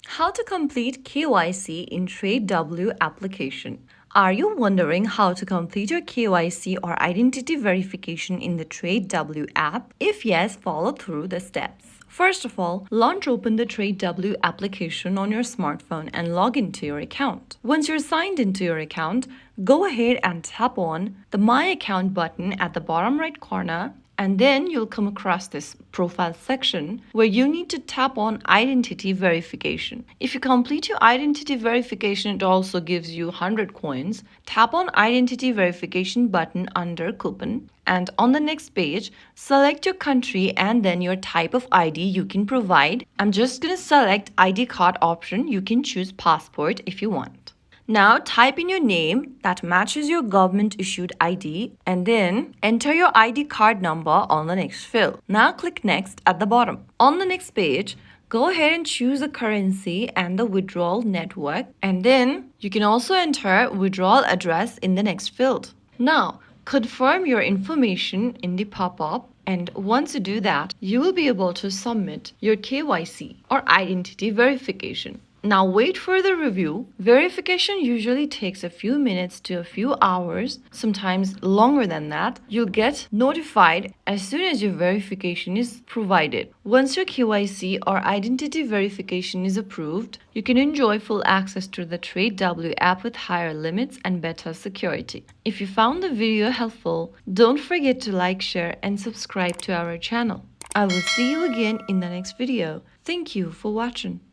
How to complete KYC in TradeW application. Are you wondering how to complete your KYC or identity verification in the TradeW app? If yes, follow through the steps. First of all, launch open the TradeW application on your smartphone and log into your account. Once you're signed into your account, go ahead and tap on the My Account button at the bottom right corner, and then you'll come across this profile section where you need to tap on identity verification. If you complete your identity verification, it also gives you 100 coins. Tap on identity verification button under coupon. And on the next page, select your country and then your type of ID you can provide. I'm just going to select ID card option. You can choose passport if you want. Now type in your name that matches your government issued ID and then enter your ID card number on the next field. Now click next at the bottom. On the next page, go ahead and choose the currency and the withdrawal network, and then you can also enter withdrawal address in the next field. Now confirm your information in the pop-up, and once you do that, you will be able to submit your KYC or identity verification. Now wait for the review. Verification usually takes a few minutes to a few hours, sometimes longer than that. You'll get notified as soon as your verification is provided. Once your KYC or identity verification is approved, you can enjoy full access to the TradeW app with higher limits and better security. If you found the video helpful, don't forget to like, share, and subscribe to our channel. I will see you again in the next video. Thank you for watching.